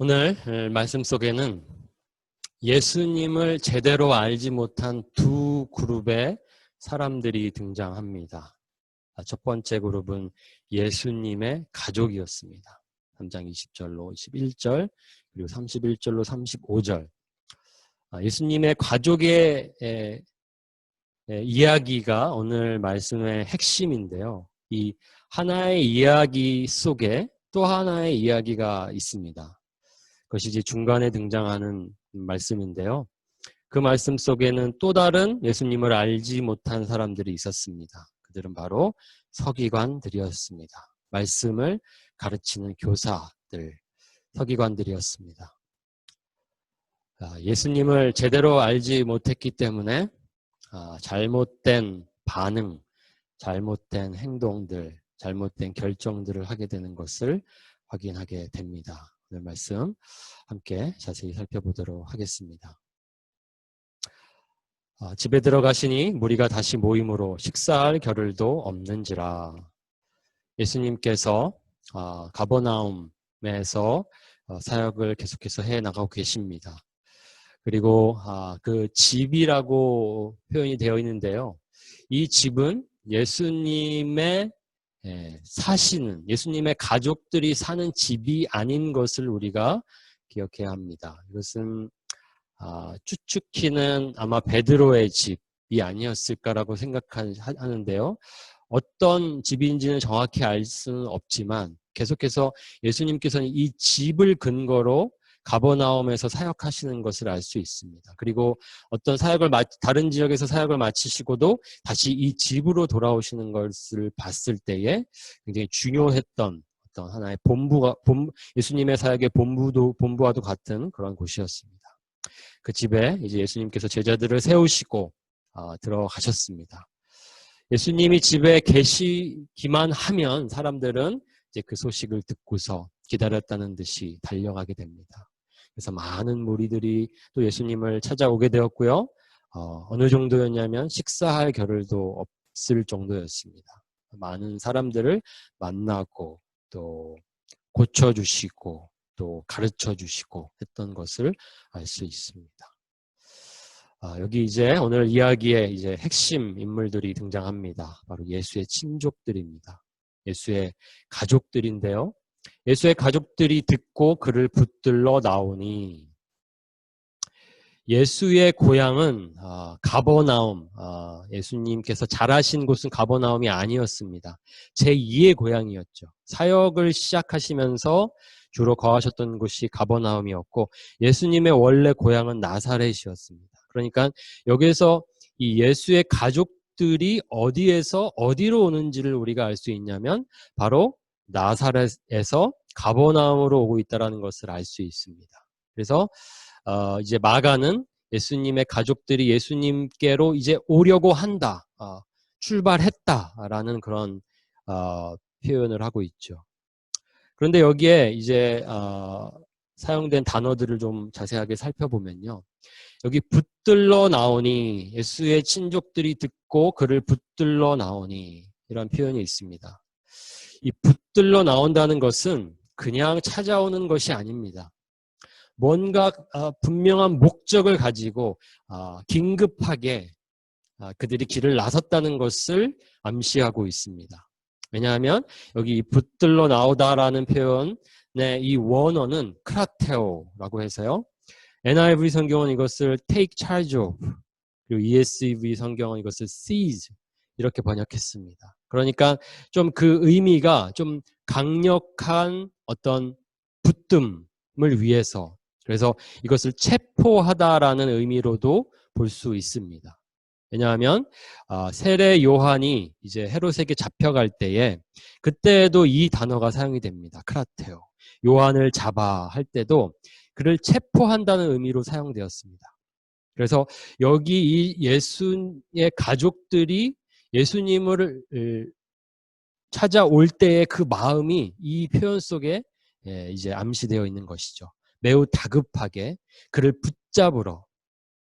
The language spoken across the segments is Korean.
오늘 말씀 속에는 예수님을 제대로 알지 못한 두 그룹의 사람들이 등장합니다. 첫 번째 그룹은 예수님의 가족이었습니다. 3장 20절로 21절 그리고 31절로 35절. 예수님의 가족의 이야기가 오늘 말씀의 핵심인데요. 이 하나의 이야기 속에 또 하나의 이야기가 있습니다. 그것이 이제 중간에 등장하는 말씀인데요. 그 말씀 속에는 또 다른 예수님을 알지 못한 사람들이 있었습니다. 그들은 바로 서기관들이었습니다. 말씀을 가르치는 교사들, 서기관들이었습니다. 예수님을 제대로 알지 못했기 때문에 잘못된 반응, 잘못된 행동들, 잘못된 결정들을 하게 되는 것을 확인하게 됩니다. 오늘 말씀 함께 자세히 살펴보도록 하겠습니다. 집에 들어가시니 무리가 다시 모임으로 식사할 겨를도 없는지라. 예수님께서 가버나움에서 사역을 계속해서 해나가고 계십니다. 그리고 그 집이라고 표현이 되어 있는데요. 이 집은 예수님의 사시는, 예수님의 가족들이 사는 집이 아닌 것을 우리가 기억해야 합니다. 이것은 추측키는 아마 베드로의 집이 아니었을까라고 생각하는데요. 어떤 집인지는 정확히 알 수는 없지만 계속해서 예수님께서는 이 집을 근거로 가버나움에서 사역하시는 것을 알 수 있습니다. 그리고 어떤 다른 지역에서 사역을 마치시고도 다시 이 집으로 돌아오시는 것을 봤을 때에 굉장히 중요했던 어떤 하나의 예수님의 사역의 본부와도 같은 그런 곳이었습니다. 그 집에 이제 예수님께서 제자들을 세우시고 들어가셨습니다. 예수님이 집에 계시기만 하면 사람들은 이제 그 소식을 듣고서 기다렸다는 듯이 달려가게 됩니다. 그래서 많은 무리들이 또 예수님을 찾아오게 되었고요. 어느 정도였냐면 식사할 겨를도 없을 정도였습니다. 많은 사람들을 만나고 또 고쳐주시고 또 가르쳐주시고 했던 것을 알 수 있습니다. 여기 이제 오늘 이야기의 이제 핵심 인물들이 등장합니다. 바로 예수의 친족들입니다. 예수의 가족들인데요. 예수의 가족들이 듣고 그를 붙들러 나오니 예수의 고향은 가버나움, 예수님께서 자라신 곳은 가버나움이 아니었습니다. 제2의 고향이었죠. 사역을 시작하시면서 주로 거하셨던 곳이 가버나움이었고 예수님의 원래 고향은 나사렛이었습니다. 그러니까 여기서 이 예수의 가족들이 어디에서 어디로 오는지를 우리가 알 수 있냐면 바로 나사렛에서 가버나움으로 오고 있다는 것을 알 수 있습니다. 그래서 이제 마가는 예수님의 가족들이 예수님께로 이제 오려고 한다, 출발했다라는 그런 표현을 하고 있죠. 그런데 여기에 이제 사용된 단어들을 좀 자세하게 살펴보면요. 여기 붙들러 나오니, 예수의 친족들이 듣고 그를 붙들러 나오니 이런 표현이 있습니다. 이 붙들러 나온다는 것은 그냥 찾아오는 것이 아닙니다. 뭔가 분명한 목적을 가지고 긴급하게 그들이 길을 나섰다는 것을 암시하고 있습니다. 왜냐하면 여기 붙들러 나오다라는 표현의 이 원어는 크라테오라고 해서요. NIV 성경은 이것을 take charge of, 그리고 ESV 성경은 이것을 seize 이렇게 번역했습니다. 그러니까 좀 그 의미가 좀 강력한 어떤 붙듦을 위해서, 그래서 이것을 체포하다라는 의미로도 볼 수 있습니다. 왜냐하면 세례 요한이 이제 헤롯에게 잡혀갈 때에 그때도 이 단어가 사용이 됩니다. 크라테오. 요한을 잡아 할 때도 그를 체포한다는 의미로 사용되었습니다. 그래서 여기 이 예수의 가족들이 예수님을 찾아올 때의 그 마음이 이 표현 속에 이제 암시되어 있는 것이죠. 매우 다급하게 그를 붙잡으러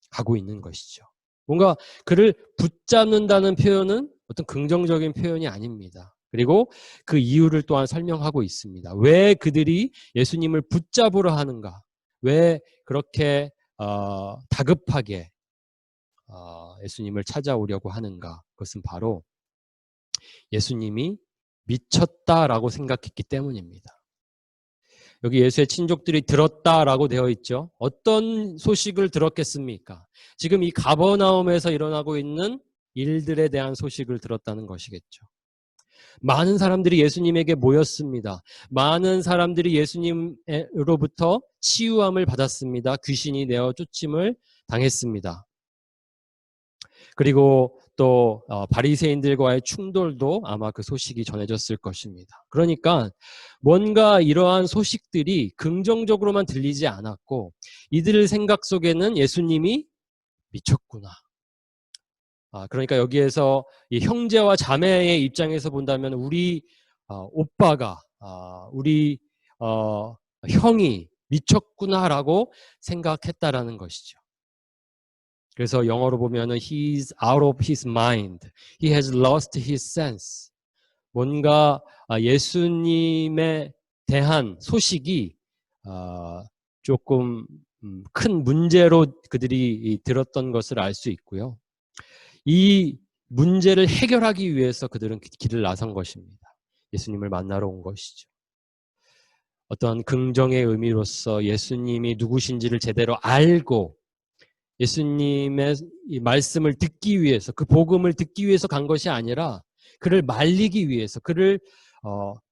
가고 있는 것이죠. 뭔가 그를 붙잡는다는 표현은 어떤 긍정적인 표현이 아닙니다. 그리고 그 이유를 또한 설명하고 있습니다. 왜 그들이 예수님을 붙잡으러 하는가? 왜 그렇게 다급하게 예수님을 찾아오려고 하는가? 그것은 바로 예수님이 미쳤다라고 생각했기 때문입니다. 여기 예수의 친족들이 들었다라고 되어 있죠. 어떤 소식을 들었겠습니까? 지금 이 가버나움에서 일어나고 있는 일들에 대한 소식을 들었다는 것이겠죠. 많은 사람들이 예수님에게 모였습니다. 많은 사람들이 예수님으로부터 치유함을 받았습니다. 귀신이 내어 쫓임을 당했습니다. 그리고 또 바리새인들과의 충돌도 아마 그 소식이 전해졌을 것입니다. 그러니까 뭔가 이러한 소식들이 긍정적으로만 들리지 않았고 이들의 생각 속에는 예수님이 미쳤구나. 그러니까 여기에서 이 형제와 자매의 입장에서 본다면 우리 오빠가 우리 형이 미쳤구나라고 생각했다라는 것이죠. 그래서 영어로 보면은 he's out of his mind. He has lost his sense. 뭔가 예수님에 대한 소식이 조금 큰 문제로 그들이 들었던 것을 알 수 있고요. 이 문제를 해결하기 위해서 그들은 길을 나선 것입니다. 예수님을 만나러 온 것이죠. 어떤 긍정의 의미로서 예수님이 누구신지를 제대로 알고 예수님의 이 말씀을 듣기 위해서 그 복음을 듣기 위해서 간 것이 아니라 그를 말리기 위해서 그를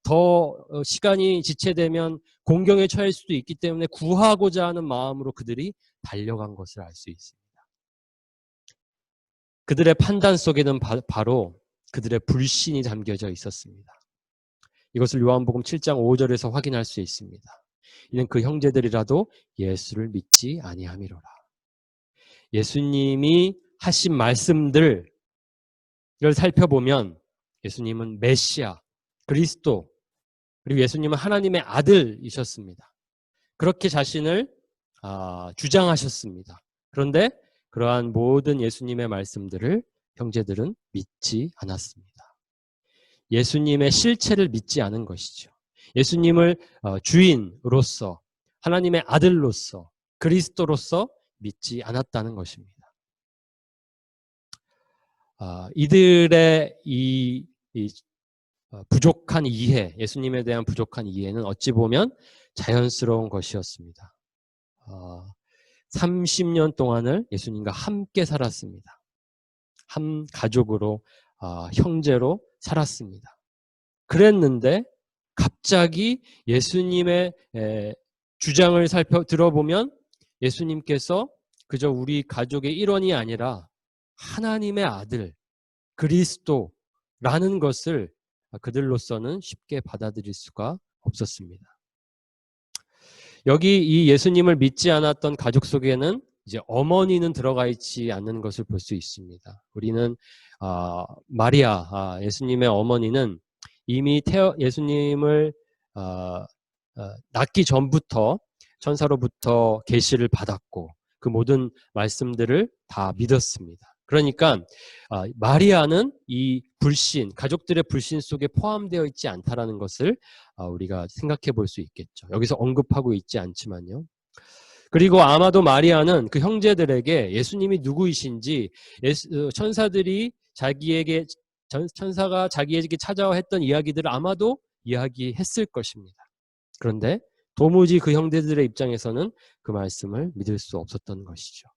더 시간이 지체되면 공경에 처할 수도 있기 때문에 구하고자 하는 마음으로 그들이 달려간 것을 알 수 있습니다. 그들의 판단 속에는 바로 그들의 불신이 담겨져 있었습니다. 이것을 요한복음 7장 5절에서 확인할 수 있습니다. 이는 그 형제들이라도 예수를 믿지 아니함이로라. 예수님이 하신 말씀들을 살펴보면 예수님은 메시아, 그리스도, 그리고 예수님은 하나님의 아들이셨습니다. 그렇게 자신을 주장하셨습니다. 그런데 그러한 모든 예수님의 말씀들을 형제들은 믿지 않았습니다. 예수님의 실체를 믿지 않은 것이죠. 예수님을 주인으로서 하나님의 아들로서 그리스도로서 믿지 않았다는 것입니다. 이들의 이 부족한 이해, 예수님에 대한 부족한 이해는 어찌 보면 자연스러운 것이었습니다. 30년 동안을 예수님과 함께 살았습니다. 한 가족으로, 형제로 살았습니다. 그랬는데 갑자기 예수님의 주장을 들어보면 예수님께서 그저 우리 가족의 일원이 아니라 하나님의 아들, 그리스도라는 것을 그들로서는 쉽게 받아들일 수가 없었습니다. 여기 이 예수님을 믿지 않았던 가족 속에는 이제 어머니는 들어가 있지 않는 것을 볼 수 있습니다. 우리는 마리아, 예수님의 어머니는 이미 예수님을 낳기 전부터 천사로부터 계시를 받았고 그 모든 말씀들을 다 믿었습니다. 그러니까 마리아는 이 불신, 가족들의 불신 속에 포함되어 있지 않다라는 것을 우리가 생각해 볼 수 있겠죠. 여기서 언급하고 있지 않지만요. 그리고 아마도 마리아는 그 형제들에게 예수님이 누구이신지 천사가 자기에게 찾아와 했던 이야기들을 아마도 이야기했을 것입니다. 그런데 도무지 그 형제들의 입장에서는 그 말씀을 믿을 수 없었던 것이죠.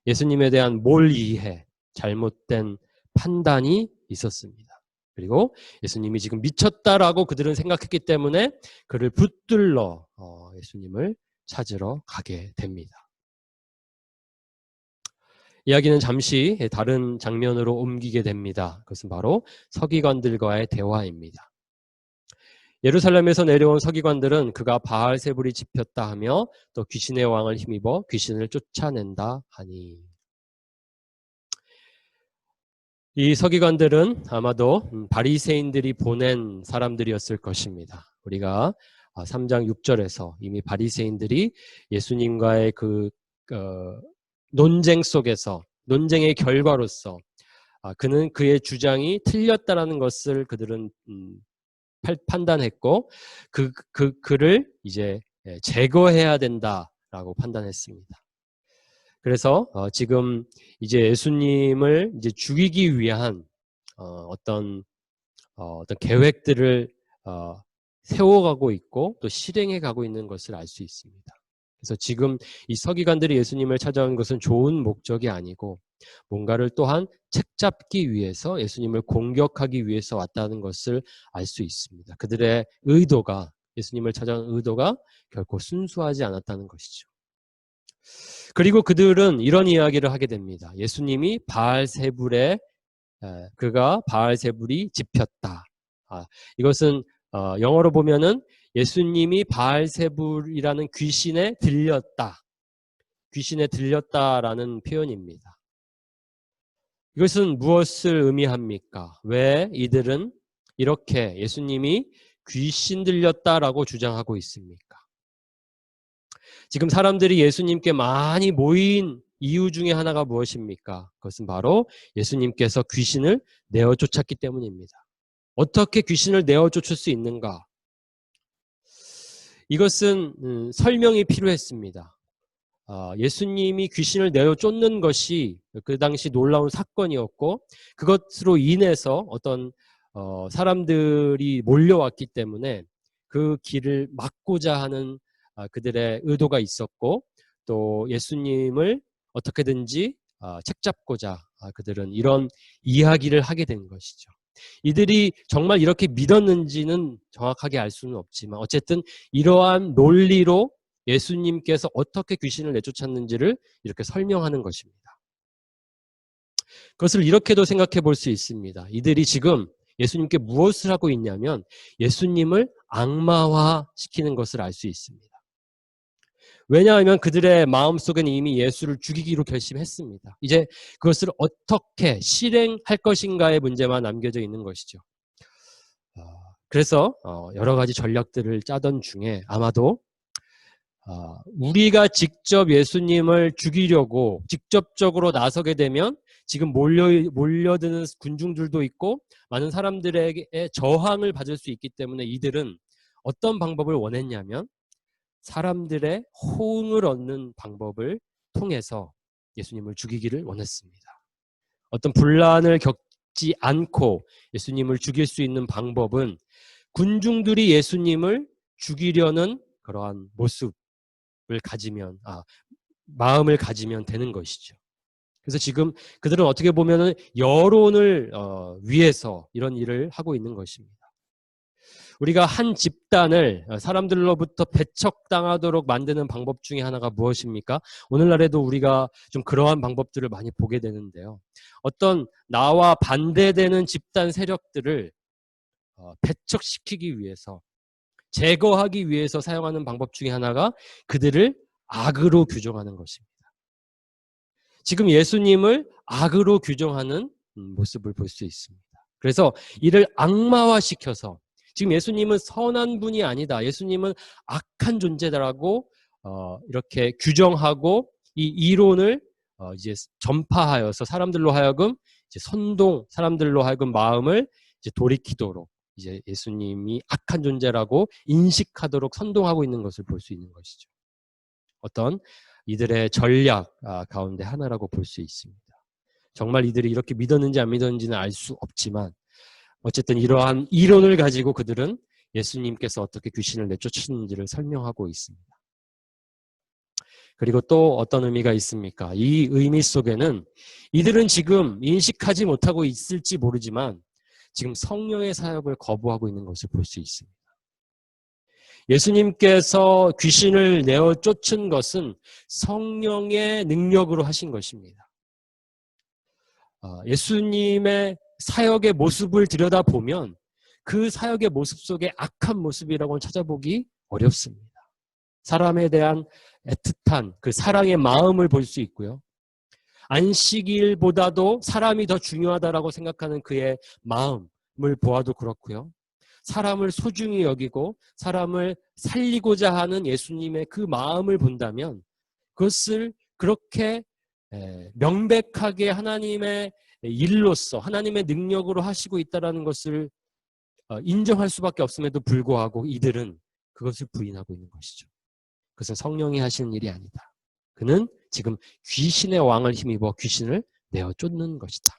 예수님에 대한 몰이해, 잘못된 판단이 있었습니다. 그리고 예수님이 지금 미쳤다라고 그들은 생각했기 때문에 그를 붙들러 예수님을 찾으러 가게 됩니다. 이야기는 잠시 다른 장면으로 옮기게 됩니다. 그것은 바로 서기관들과의 대화입니다. 예루살렘에서 내려온 서기관들은 그가 바알세불이 집혔다 하며 또 귀신의 왕을 힘입어 귀신을 쫓아낸다 하니. 이 서기관들은 아마도 바리새인들이 보낸 사람들이었을 것입니다. 우리가 3장 6절에서 이미 바리새인들이 예수님과의 그 논쟁 속에서 논쟁의 결과로서 그는 그의 주장이 틀렸다라는 것을 그들은 판단했고 그를 이제 제거해야 된다라고 판단했습니다. 그래서 지금 이제 예수님을 이제 죽이기 위한 어떤 계획들을 세워가고 있고 또 실행해 가고 있는 것을 알 수 있습니다. 그래서 지금 이 서기관들이 예수님을 찾아온 것은 좋은 목적이 아니고 뭔가를 또한 책잡기 위해서 예수님을 공격하기 위해서 왔다는 것을 알 수 있습니다. 그들의 의도가 예수님을 찾아온 의도가 결코 순수하지 않았다는 것이죠. 그리고 그들은 이런 이야기를 하게 됩니다. 예수님이 그가 바알세불이 집혔다. 이것은 영어로 보면은 예수님이 바알세불이라는 귀신에 들렸다라는 표현입니다. 이것은 무엇을 의미합니까? 왜 이들은 이렇게 예수님이 귀신 들렸다라고 주장하고 있습니까? 지금 사람들이 예수님께 많이 모인 이유 중에 하나가 무엇입니까? 그것은 바로 예수님께서 귀신을 내어 쫓았기 때문입니다. 어떻게 귀신을 내어 쫓을 수 있는가? 이것은 설명이 필요했습니다. 예수님이 귀신을 내어 쫓는 것이 그 당시 놀라운 사건이었고 그것으로 인해서 어떤 사람들이 몰려왔기 때문에 그 길을 막고자 하는 그들의 의도가 있었고 또 예수님을 어떻게든지 책잡고자 그들은 이런 이야기를 하게 된 것이죠. 이들이 정말 이렇게 믿었는지는 정확하게 알 수는 없지만 어쨌든 이러한 논리로 예수님께서 어떻게 귀신을 내쫓았는지를 이렇게 설명하는 것입니다. 그것을 이렇게도 생각해 볼 수 있습니다. 이들이 지금 예수님께 무엇을 하고 있냐면 예수님을 악마화시키는 것을 알 수 있습니다. 왜냐하면 그들의 마음속에는 이미 예수를 죽이기로 결심했습니다. 이제 그것을 어떻게 실행할 것인가의 문제만 남겨져 있는 것이죠. 그래서 여러 가지 전략들을 짜던 중에 아마도 우리가 직접 예수님을 죽이려고 직접적으로 나서게 되면 지금 몰려드는 군중들도 있고 많은 사람들에게 저항을 받을 수 있기 때문에 이들은 어떤 방법을 원했냐면 사람들의 호응을 얻는 방법을 통해서 예수님을 죽이기를 원했습니다. 어떤 분란을 겪지 않고 예수님을 죽일 수 있는 방법은 군중들이 예수님을 죽이려는 그러한 마음을 가지면 되는 것이죠. 그래서 지금 그들은 어떻게 보면은 여론을 위해서 이런 일을 하고 있는 것입니다. 우리가 한 집단을 사람들로부터 배척당하도록 만드는 방법 중에 하나가 무엇입니까? 오늘날에도 우리가 좀 그러한 방법들을 많이 보게 되는데요. 어떤 나와 반대되는 집단 세력들을 배척시키기 위해서 제거하기 위해서 사용하는 방법 중에 하나가 그들을 악으로 규정하는 것입니다. 지금 예수님을 악으로 규정하는 모습을 볼 수 있습니다. 그래서 이를 악마화시켜서 지금 예수님은 선한 분이 아니다. 예수님은 악한 존재다라고 이렇게 규정하고 이 이론을 이제 전파하여서 사람들로 하여금 이제 사람들로 하여금 마음을 이제 돌이키도록 이제 예수님이 악한 존재라고 인식하도록 선동하고 있는 것을 볼 수 있는 것이죠. 어떤 이들의 전략 가운데 하나라고 볼 수 있습니다. 정말 이들이 이렇게 믿었는지 안 믿었는지는 알 수 없지만 어쨌든 이러한 이론을 가지고 그들은 예수님께서 어떻게 귀신을 내쫓으셨는지를 설명하고 있습니다. 그리고 또 어떤 의미가 있습니까? 이 의미 속에는 이들은 지금 인식하지 못하고 있을지 모르지만 지금 성령의 사역을 거부하고 있는 것을 볼 수 있습니다. 예수님께서 귀신을 내어 쫓은 것은 성령의 능력으로 하신 것입니다. 예수님의 사역의 모습을 들여다보면 그 사역의 모습 속에 악한 모습이라고는 찾아보기 어렵습니다. 사람에 대한 애틋한 그 사랑의 마음을 볼 수 있고요. 안식일보다도 사람이 더 중요하다라고 생각하는 그의 마음을 보아도 그렇고요. 사람을 소중히 여기고 사람을 살리고자 하는 예수님의 그 마음을 본다면 그것을 그렇게 명백하게 하나님의 일로서 하나님의 능력으로 하시고 있다는 것을 인정할 수밖에 없음에도 불구하고 이들은 그것을 부인하고 있는 것이죠. 그것은 성령이 하시는 일이 아니다. 그는 지금 귀신의 왕을 힘입어 귀신을 내어 쫓는 것이다.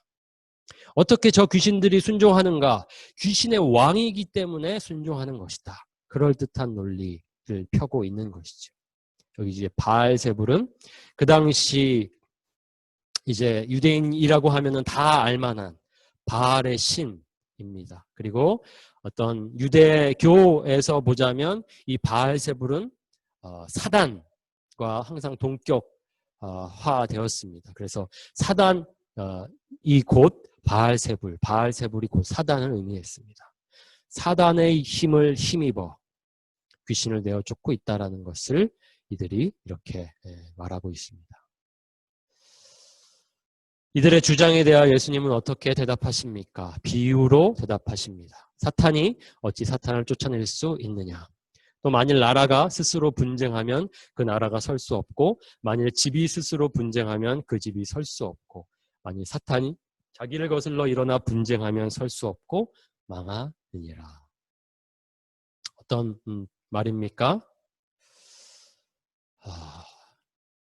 어떻게 저 귀신들이 순종하는가? 귀신의 왕이기 때문에 순종하는 것이다. 그럴듯한 논리를 펴고 있는 것이죠. 여기 이제 바알세불은 그 당시 이제 유대인이라고 하면은 다 알만한 바알의 신입니다. 그리고 어떤 유대교에서 보자면 이 바알세불은 사단과 항상 동격화되었습니다. 그래서 사단이 곧 바알세불이 곧 사단을 의미했습니다. 사단의 힘을 힘입어 귀신을 내어 쫓고 있다라는 것을 이들이 이렇게 말하고 있습니다. 이들의 주장에 대하여 예수님은 어떻게 대답하십니까? 비유로 대답하십니다. 사탄이 어찌 사탄을 쫓아낼 수 있느냐? 또 만일 나라가 스스로 분쟁하면 그 나라가 설 수 없고, 만일 집이 스스로 분쟁하면 그 집이 설 수 없고, 만일 사탄이 자기를 거슬러 일어나 분쟁하면 설 수 없고 망하느니라. 어떤 말입니까?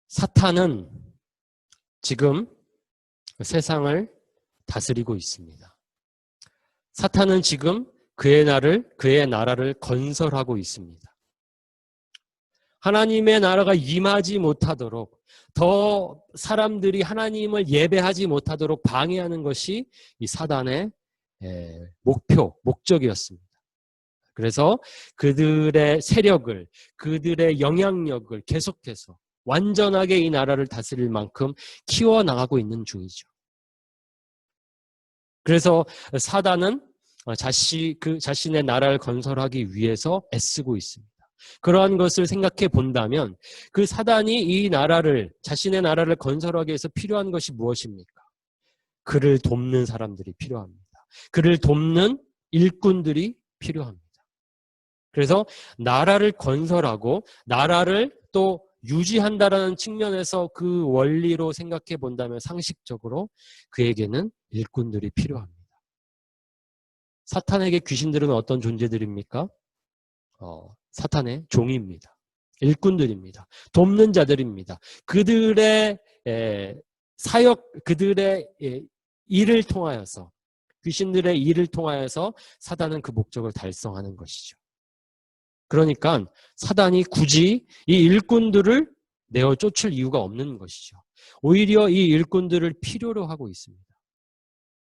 사탄은 지금 세상을 다스리고 있습니다. 사탄은 지금 그의 나라를 건설하고 있습니다. 하나님의 나라가 임하지 못하도록, 더 사람들이 하나님을 예배하지 못하도록 방해하는 것이 이 사단의 목적이었습니다. 그래서 그들의 세력을, 그들의 영향력을 계속해서 완전하게 이 나라를 다스릴 만큼 키워나가고 있는 중이죠. 그래서 사단은 자신의 나라를 건설하기 위해서 애쓰고 있습니다. 그러한 것을 생각해 본다면 그 사단이 자신의 나라를 건설하기 위해서 필요한 것이 무엇입니까? 그를 돕는 사람들이 필요합니다. 그를 돕는 일꾼들이 필요합니다. 그래서 나라를 건설하고 나라를 또 유지한다라는 측면에서 그 원리로 생각해 본다면 상식적으로 그에게는 일꾼들이 필요합니다. 사탄에게 귀신들은 어떤 존재들입니까? 사탄의 종입니다. 일꾼들입니다. 돕는 자들입니다. 그들의 그들의 일을 통하여서, 귀신들의 일을 통하여서 사단은 그 목적을 달성하는 것이죠. 그러니까 사단이 굳이 이 일꾼들을 내어 쫓을 이유가 없는 것이죠. 오히려 이 일꾼들을 필요로 하고 있습니다.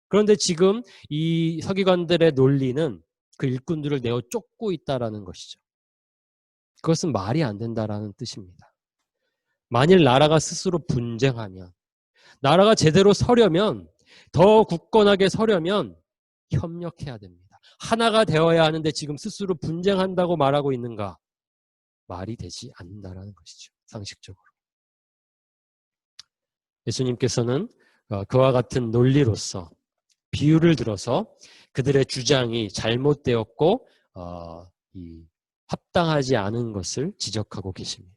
그런데 지금 이 서기관들의 논리는 그 일꾼들을 내어 쫓고 있다라는 것이죠. 그것은 말이 안 된다라는 뜻입니다. 만일 나라가 스스로 분쟁하면, 나라가 제대로 서려면, 더 굳건하게 서려면 협력해야 됩니다. 하나가 되어야 하는데 지금 스스로 분쟁한다고 말하고 있는가? 말이 되지 않는다라는 것이죠. 상식적으로. 예수님께서는 그와 같은 논리로서 비유를 들어서 그들의 주장이 잘못되었고 합당하지 않은 것을 지적하고 계십니다.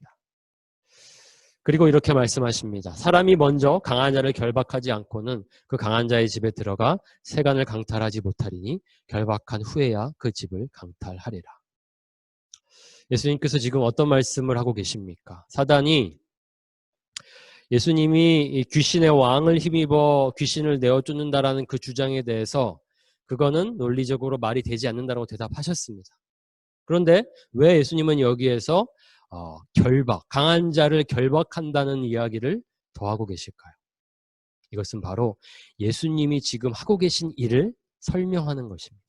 그리고 이렇게 말씀하십니다. 사람이 먼저 강한 자를 결박하지 않고는 그 강한 자의 집에 들어가 세간을 강탈하지 못하리니 결박한 후에야 그 집을 강탈하리라. 예수님께서 지금 어떤 말씀을 하고 계십니까? 사단이 예수님이 귀신의 왕을 힘입어 귀신을 내어 쫓는다라는 그 주장에 대해서 그거는 논리적으로 말이 되지 않는다라고 대답하셨습니다. 그런데 왜 예수님은 여기에서 강한 자를 결박한다는 이야기를 더하고 계실까요? 이것은 바로 예수님이 지금 하고 계신 일을 설명하는 것입니다.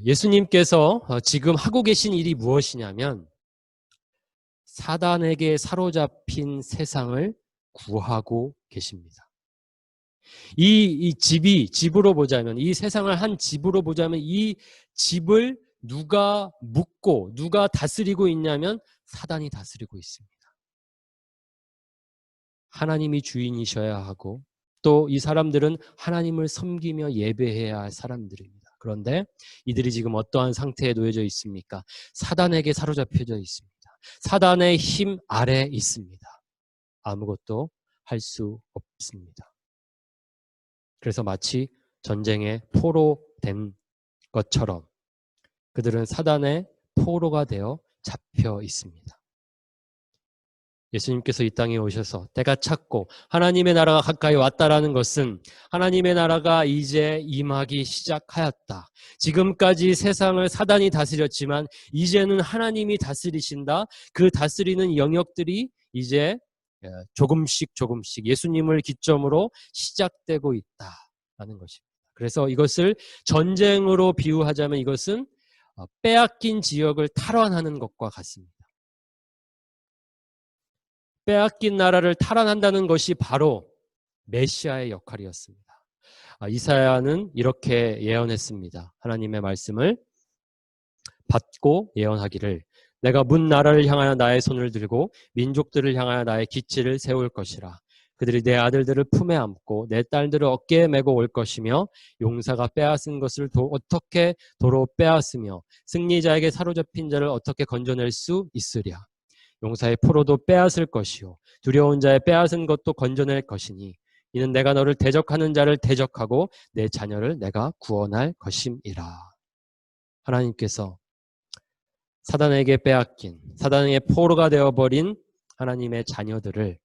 예수님께서 지금 하고 계신 일이 무엇이냐면 사단에게 사로잡힌 세상을 구하고 계십니다. 이 집으로 보자면, 이 세상을 한 집으로 보자면 이 집을 누가 묻고 누가 다스리고 있냐면 사단이 다스리고 있습니다. 하나님이 주인이셔야 하고 또 이 사람들은 하나님을 섬기며 예배해야 할 사람들입니다. 그런데 이들이 지금 어떠한 상태에 놓여져 있습니까? 사단에게 사로잡혀져 있습니다. 사단의 힘 아래 있습니다. 아무것도 할 수 있습니다. 그래서 마치 전쟁에 포로된 것처럼 그들은 사단의 포로가 되어 잡혀 있습니다. 예수님께서 이 땅에 오셔서 때가 찼고 하나님의 나라가 가까이 왔다라는 것은 하나님의 나라가 이제 임하기 시작하였다. 지금까지 세상을 사단이 다스렸지만 이제는 하나님이 다스리신다. 그 다스리는 영역들이 이제 조금씩 예수님을 기점으로 시작되고 있다라는 것입니다. 그래서 이것을 전쟁으로 비유하자면 이것은 빼앗긴 지역을 탈환하는 것과 같습니다. 빼앗긴 나라를 탈환한다는 것이 바로 메시아의 역할이었습니다. 이사야는 이렇게 예언했습니다. 하나님의 말씀을 받고 예언하기를 내가 문 나라를 향하여 나의 손을 들고 민족들을 향하여 나의 기치를 세울 것이라. 그들이 내 아들들을 품에 안고 내 딸들을 어깨에 메고 올 것이며 용사가 빼앗은 것을 어떻게 도로 빼앗으며 승리자에게 사로잡힌 자를 어떻게 건져낼 수 있으랴. 용사의 포로도 빼앗을 것이요 두려운 자의 빼앗은 것도 건져낼 것이니 이는 내가 너를 대적하는 자를 대적하고 내 자녀를 내가 구원할 것임이라. 하나님께서 사단에게 빼앗긴 사단의 포로가 되어버린 하나님의 자녀들을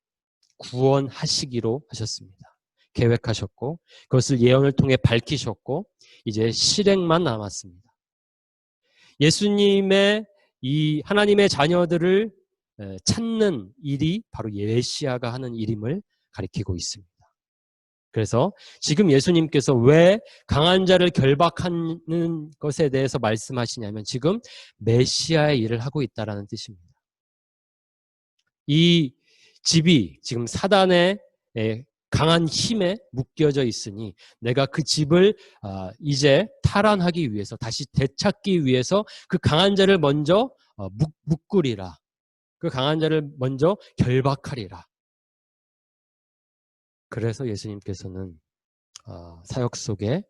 구원하시기로 하셨습니다. 계획하셨고 그것을 예언을 통해 밝히셨고 이제 실행만 남았습니다. 예수님의 이 하나님의 자녀들을 찾는 일이 바로 메시아가 하는 일임을 가리키고 있습니다. 그래서 지금 예수님께서 왜 강한 자를 결박하는 것에 대해서 말씀하시냐면 지금 메시아의 일을 하고 있다는 뜻입니다. 이 집이 지금 사단의 강한 힘에 묶여져 있으니 내가 그 집을 이제 탈환하기 위해서 다시 되찾기 위해서 그 강한 자를 먼저 묶으리라. 그 강한 자를 먼저 결박하리라. 그래서 예수님께서는 사역 속에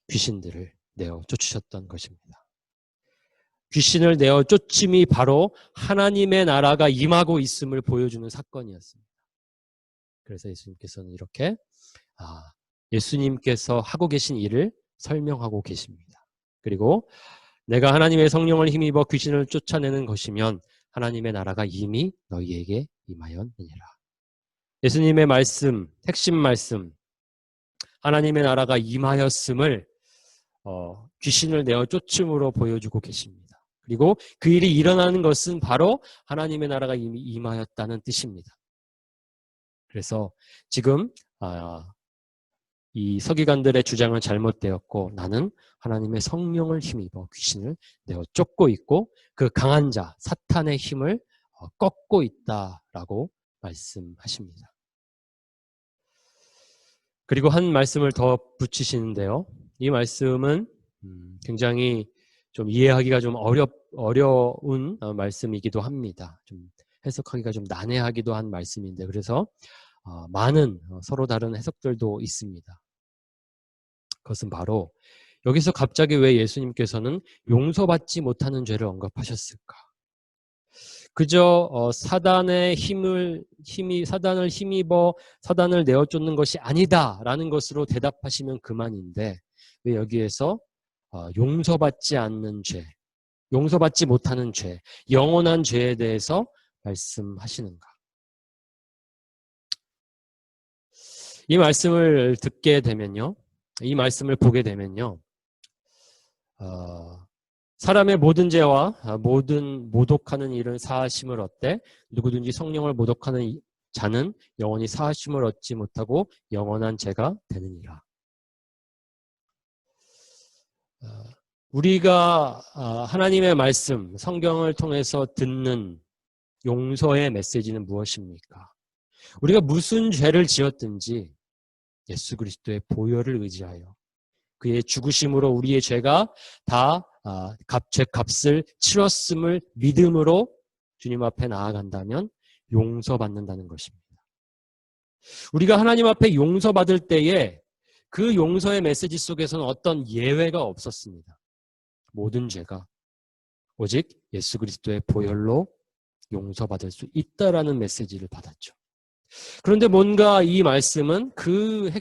귀신들을 내어 쫓으셨던 것입니다. 귀신을 내어 쫓음이 바로 하나님의 나라가 임하고 있음을 보여주는 사건이었습니다. 그래서 예수님께서는 이렇게 예수님께서 하고 계신 일을 설명하고 계십니다. 그리고 내가 하나님의 성령을 힘입어 귀신을 쫓아내는 것이면 하나님의 나라가 이미 너희에게 임하였느니라. 예수님의 말씀, 핵심 말씀, 하나님의 나라가 임하였음을 귀신을 내어 쫓음으로 보여주고 계십니다. 그리고 그 일이 일어나는 것은 바로 하나님의 나라가 이미 임하였다는 뜻입니다. 그래서 지금 이 서기관들의 주장은 잘못되었고 나는 하나님의 성령을 힘입어 귀신을 내어 쫓고 있고 그 강한 자 사탄의 힘을 꺾고 있다라고 말씀하십니다. 그리고 한 말씀을 더 붙이시는데요. 이 말씀은 굉장히 좀 이해하기가 좀 어려운 말씀이기도 합니다. 좀 해석하기가 좀 난해하기도 한 말씀인데 그래서 많은 서로 다른 해석들도 있습니다. 그것은 바로 여기서 갑자기 왜 예수님께서는 용서받지 못하는 죄를 언급하셨을까? 그저 사단을 힘입어 사단을 내어 쫓는 것이 아니다라는 것으로 대답하시면 그만인데 왜 여기에서 용서받지 않는 죄, 용서받지 못하는 죄, 영원한 죄에 대해서 말씀하시는가? 이 말씀을 듣게 되면요, 이 말씀을 보게 되면요, 사람의 모든 죄와 모든 모독하는 일은 사하심을 얻되 누구든지 성령을 모독하는 자는 영원히 사하심을 얻지 못하고 영원한 죄가 되느니라. 우리가 하나님의 말씀, 성경을 통해서 듣는 용서의 메시지는 무엇입니까? 우리가 무슨 죄를 지었든지 예수 그리스도의 보혈을 의지하여 그의 죽으심으로 우리의 죄가 다 죄값을 치렀음을 믿음으로 주님 앞에 나아간다면 용서받는다는 것입니다. 우리가 하나님 앞에 용서받을 때에 그 용서의 메시지 속에서는 어떤 예외가 없었습니다. 모든 죄가 오직 예수 그리스도의 보혈로 용서받을 수 있다라는 메시지를 받았죠. 그런데 뭔가 이 말씀은 그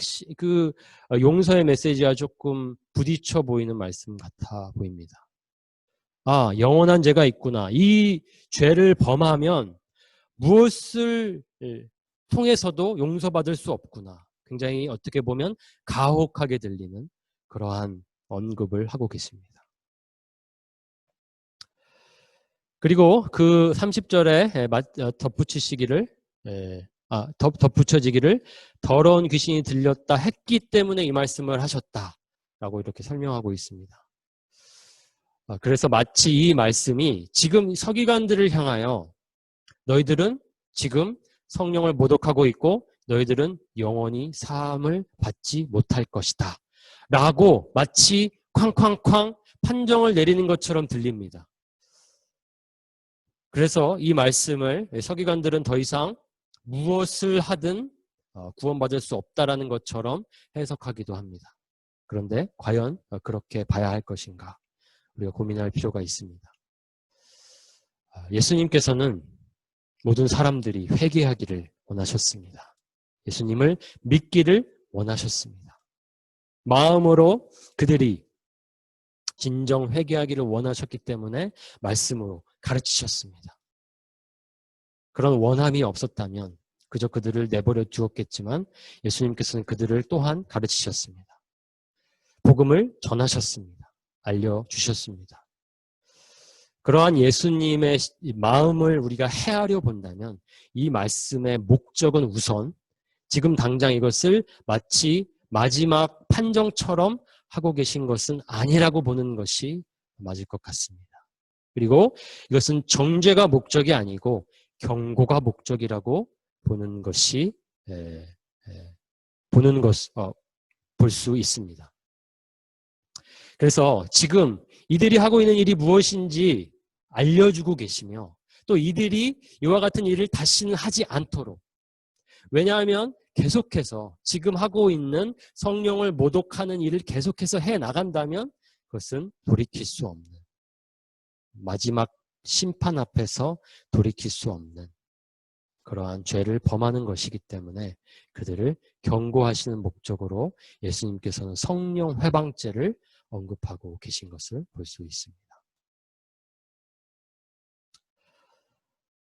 용서의 메시지와 조금 부딪혀 보이는 말씀 같아 보입니다. 아, 영원한 죄가 있구나. 이 죄를 범하면 무엇을 통해서도 용서받을 수 없구나. 굉장히 어떻게 보면 가혹하게 들리는 그러한 언급을 하고 계십니다. 그리고 그 30절에 덧붙여지기를 더러운 귀신이 들렸다 했기 때문에 이 말씀을 하셨다라고 이렇게 설명하고 있습니다. 그래서 마치 이 말씀이 지금 서기관들을 향하여 너희들은 지금 성령을 모독하고 있고 너희들은 영원히 사함을 받지 못할 것이다 라고 마치 쾅쾅쾅 판정을 내리는 것처럼 들립니다. 그래서 이 말씀을 서기관들은 더 이상 무엇을 하든 구원받을 수 없다라는 것처럼 해석하기도 합니다. 그런데 과연 그렇게 봐야 할 것인가? 우리가 고민할 필요가 있습니다. 예수님께서는 모든 사람들이 회개하기를 원하셨습니다. 예수님을 믿기를 원하셨습니다. 마음으로 그들이 진정 회개하기를 원하셨기 때문에 말씀으로 가르치셨습니다. 그런 원함이 없었다면 그저 그들을 내버려 두었겠지만 예수님께서는 그들을 또한 가르치셨습니다. 복음을 전하셨습니다. 알려주셨습니다. 그러한 예수님의 마음을 우리가 헤아려 본다면 이 말씀의 목적은 우선 지금 당장 이것을 마치 마지막 판정처럼 하고 계신 것은 아니라고 보는 것이 맞을 것 같습니다. 그리고 이것은 정죄가 목적이 아니고 경고가 목적이라고 보는 것이 볼 수 있습니다. 그래서 지금 이들이 하고 있는 일이 무엇인지 알려주고 계시며 또 이들이 이와 같은 일을 다시는 하지 않도록, 왜냐하면 계속해서 지금 하고 있는 성령을 모독하는 일을 계속해서 해나간다면 그것은 돌이킬 수 없는, 마지막 심판 앞에서 돌이킬 수 없는 그러한 죄를 범하는 것이기 때문에 그들을 경고하시는 목적으로 예수님께서는 성령 회방죄를 언급하고 계신 것을 볼 수 있습니다.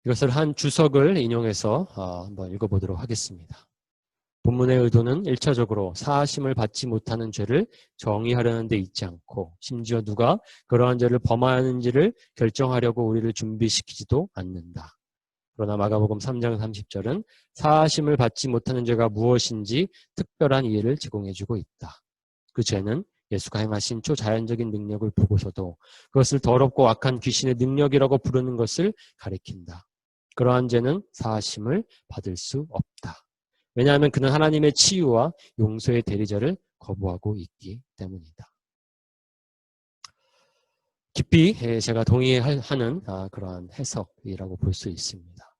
이것을 한 주석을 인용해서 한번 읽어보도록 하겠습니다. 본문의 의도는 1차적으로 사하심을 받지 못하는 죄를 정의하려는 데 있지 않고 심지어 누가 그러한 죄를 범하는지를 결정하려고 우리를 준비시키지도 않는다. 그러나 마가복음 3장 30절은 사하심을 받지 못하는 죄가 무엇인지 특별한 이해를 제공해주고 있다. 그 죄는 예수가 행하신 초자연적인 능력을 보고서도 그것을 더럽고 악한 귀신의 능력이라고 부르는 것을 가리킨다. 그러한 죄는 사하심을 받을 수 없다. 왜냐하면 그는 하나님의 치유와 용서의 대리자를 거부하고 있기 때문이다. 깊이 제가 동의하는 그러한 해석이라고 볼 수 있습니다.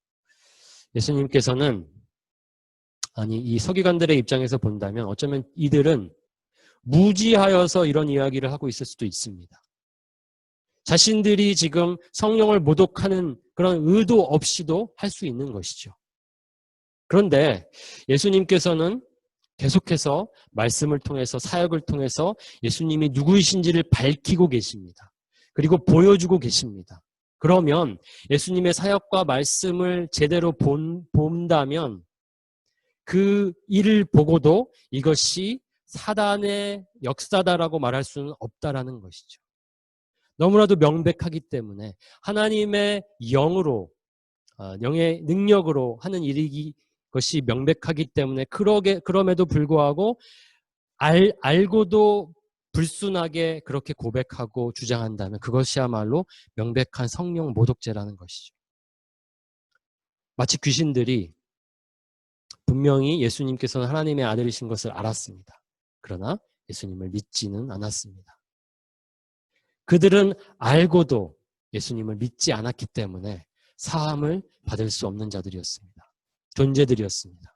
예수님께서는 이 서기관들의 입장에서 본다면 어쩌면 이들은 무지하여서 이런 이야기를 하고 있을 수도 있습니다. 자신들이 지금 성령을 모독하는 그런 의도 없이도 할 수 있는 것이죠. 그런데 예수님께서는 계속해서 말씀을 통해서 사역을 통해서 예수님이 누구이신지를 밝히고 계십니다. 그리고 보여주고 계십니다. 그러면 예수님의 사역과 말씀을 제대로 본다면 그 일을 보고도 이것이 사단의 역사다라고 말할 수는 없다라는 것이죠. 너무나도 명백하기 때문에 하나님의 영으로, 영의 능력으로 하는 일이기 것이 명백하기 때문에 그럼에도 불구하고 알고도 불순하게 그렇게 고백하고 주장한다면 그것이야말로 명백한 성령 모독죄라는 것이죠. 마치 귀신들이 분명히 예수님께서는 하나님의 아들이신 것을 알았습니다. 그러나 예수님을 믿지는 않았습니다. 그들은 알고도 예수님을 믿지 않았기 때문에 사함을 받을 수 없는 자들이었습니다. 존재들이었습니다.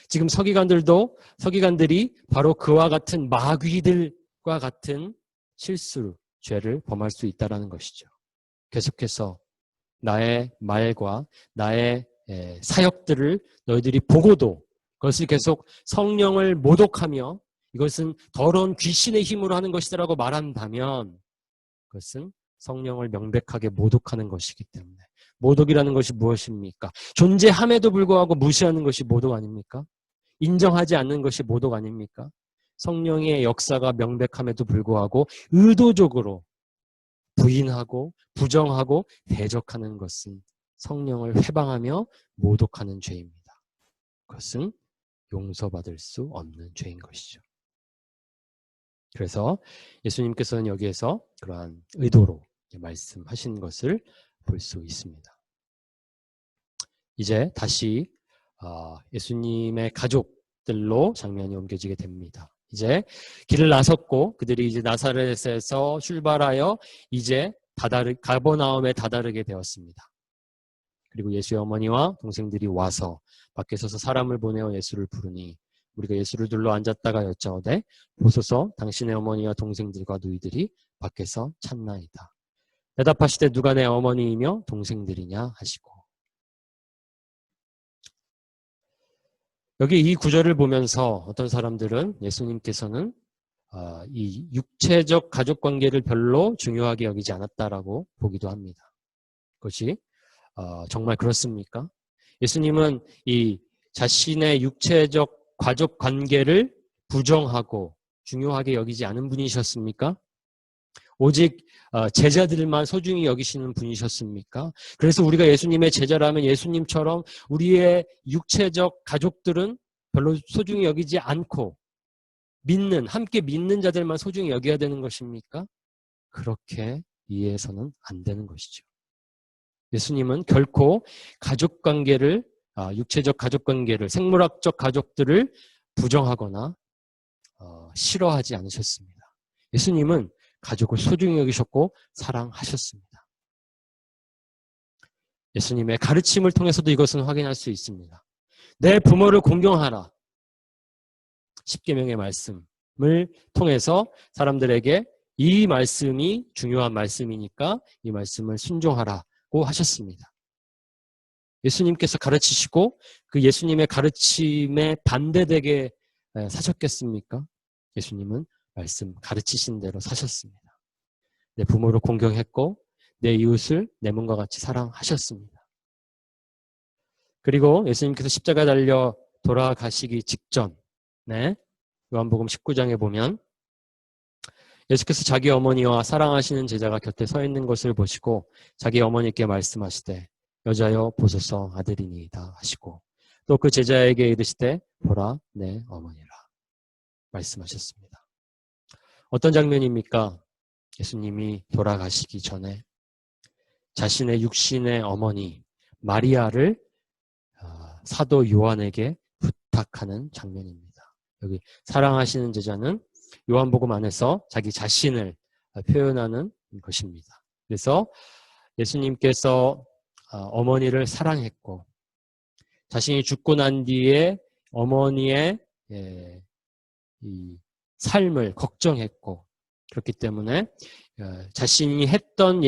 지금 서기관들이 바로 그와 같은 마귀들과 같은 실수, 죄를 범할 수 있다는 것이죠. 계속해서 나의 말과 나의 사역들을 너희들이 보고도 그것을 계속 성령을 모독하며 이것은 더러운 귀신의 힘으로 하는 것이다라고 말한다면 그것은 성령을 명백하게 모독하는 것이기 때문에 모독이라는 것이 무엇입니까? 존재함에도 불구하고 무시하는 것이 모독 아닙니까? 인정하지 않는 것이 모독 아닙니까? 성령의 역사가 명백함에도 불구하고 의도적으로 부인하고 부정하고 대적하는 것은 성령을 회방하며 모독하는 죄입니다. 그것은 용서받을 수 없는 죄인 것이죠. 그래서 예수님께서는 여기에서 그러한 의도로 말씀하신 것을 볼 수 있습니다. 이제 다시 예수님의 가족들로 장면이 옮겨지게 됩니다. 이제 길을 나섰고 그들이 이제 나사렛에서 출발하여 이제 가버나움에 다다르게 되었습니다. 그리고 예수의 어머니와 동생들이 와서 밖에 서서 사람을 보내어 예수를 부르니 우리가 예수를 둘러 앉았다가 여짜오되 보소서 당신의 어머니와 동생들과 누이들이 밖에서 찾나이다. 대답하시되 누가 내 어머니이며 동생들이냐 하시고. 여기 이 구절을 보면서 어떤 사람들은 예수님께서는 이 육체적 가족관계를 별로 중요하게 여기지 않았다라고 보기도 합니다. 그것이 정말 그렇습니까? 예수님은 이 자신의 육체적 가족관계를 부정하고 중요하게 여기지 않은 분이셨습니까? 오직 제자들만 소중히 여기시는 분이셨습니까? 그래서 우리가 예수님의 제자라면 예수님처럼 우리의 육체적 가족들은 별로 소중히 여기지 않고 함께 믿는 자들만 소중히 여겨야 되는 것입니까? 그렇게 이해해서는 안 되는 것이죠. 예수님은 결코 가족관계를 육체적 가족관계를 생물학적 가족들을 부정하거나 싫어하지 않으셨습니다. 예수님은 가족을 소중히 여기셨고 사랑하셨습니다. 예수님의 가르침을 통해서도 이것은 확인할 수 있습니다. 내 부모를 공경하라. 십계명의 말씀을 통해서 사람들에게 이 말씀이 중요한 말씀이니까 이 말씀을 순종하라고 하셨습니다. 예수님께서 가르치시고 그 예수님의 가르침에 반대되게 사셨겠습니까? 예수님은 말씀 가르치신 대로 사셨습니다. 내 부모를 공경했고 내 이웃을 내 몸과 같이 사랑하셨습니다. 그리고 예수님께서 십자가에 달려 돌아가시기 직전에 요한복음 19장에 보면 예수께서 자기 어머니와 사랑하시는 제자가 곁에 서 있는 것을 보시고 자기 어머니께 말씀하시되 여자여 보소서 아들이니이다 하시고 또 그 제자에게 이르시되 보라 내 어머니라 말씀하셨습니다. 어떤 장면입니까? 예수님이 돌아가시기 전에 자신의 육신의 어머니 마리아를 사도 요한에게 부탁하는 장면입니다. 여기 사랑하시는 제자는 요한복음 안에서 자기 자신을 표현하는 것입니다. 그래서 예수님께서 어머니를 사랑했고 자신이 죽고 난 뒤에 어머니의 이 삶을 걱정했고 그렇기 때문에 자신이 했던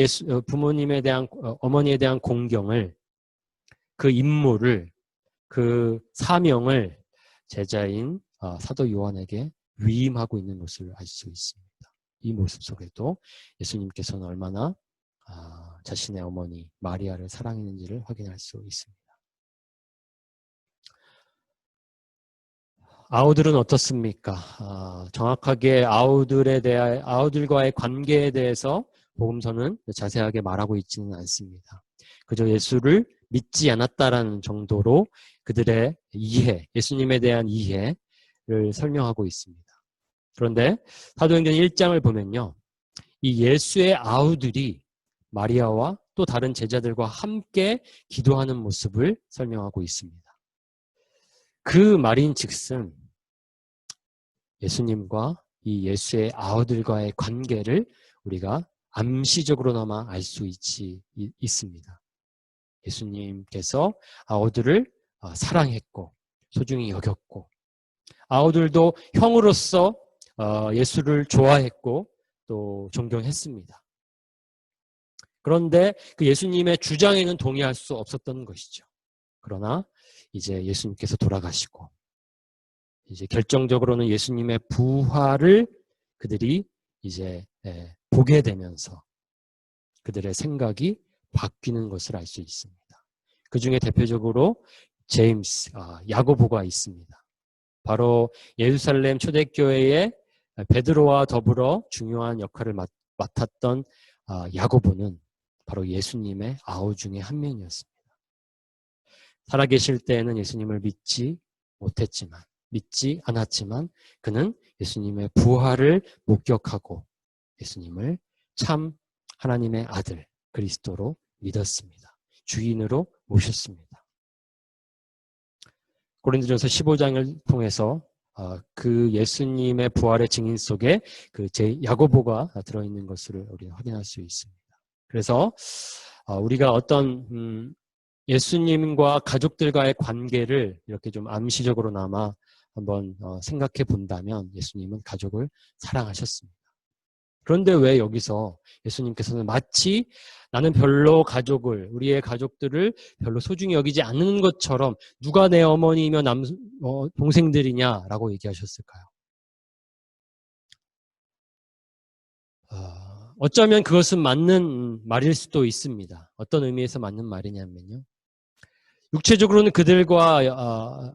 부모님에 대한 어머니에 대한 공경을 그 임무를 그 사명을 제자인 사도 요한에게 위임하고 있는 것을 알 수 있습니다. 이 모습 속에도 예수님께서는 얼마나 자신의 어머니 마리아를 사랑했는지를 확인할 수 있습니다. 아우들은 어떻습니까? 정확하게 아우들과의 관계에 대해서 복음서는 자세하게 말하고 있지는 않습니다. 그저 예수를 믿지 않았다라는 정도로 그들의 이해, 예수님에 대한 이해를 설명하고 있습니다. 그런데 사도행전 1장을 보면요. 이 예수의 아우들이 마리아와 또 다른 제자들과 함께 기도하는 모습을 설명하고 있습니다. 그 말인 즉슨 예수님과 이 예수의 아우들과의 관계를 우리가 암시적으로나마 알 수 있습니다. 예수님께서 아우들을 사랑했고 소중히 여겼고 아우들도 형으로서 예수를 좋아했고 또 존경했습니다. 그런데 그 예수님의 주장에는 동의할 수 없었던 것이죠. 그러나 이제 예수님께서 돌아가시고 이제 결정적으로는 예수님의 부활을 그들이 이제 보게 되면서 그들의 생각이 바뀌는 것을 알 수 있습니다. 그 중에 대표적으로 제임스, 야고보가 있습니다. 바로 예루살렘 초대교회의 베드로와 더불어 중요한 역할을 맡았던 야고보는 바로 예수님의 아우 중에 한 명이었습니다. 살아계실 때에는 예수님을 믿지 않았지만 그는 예수님의 부활을 목격하고 예수님을 참 하나님의 아들 그리스도로 믿었습니다. 주인으로 모셨습니다. 고린도전서 15장을 통해서 그 예수님의 부활의 증인 속에 그 야고보가 들어있는 것을 우리가 확인할 수 있습니다. 그래서 우리가 어떤 예수님과 가족들과의 관계를 이렇게 좀 암시적으로나마 한번 생각해 본다면 예수님은 가족을 사랑하셨습니다. 그런데 왜 여기서 예수님께서는 마치 나는 별로 우리의 가족들을 별로 소중히 여기지 않는 것처럼 누가 내 어머니이며 동생들이냐라고 얘기하셨을까요? 어쩌면 그것은 맞는 말일 수도 있습니다. 어떤 의미에서 맞는 말이냐면요. 육체적으로는 그들과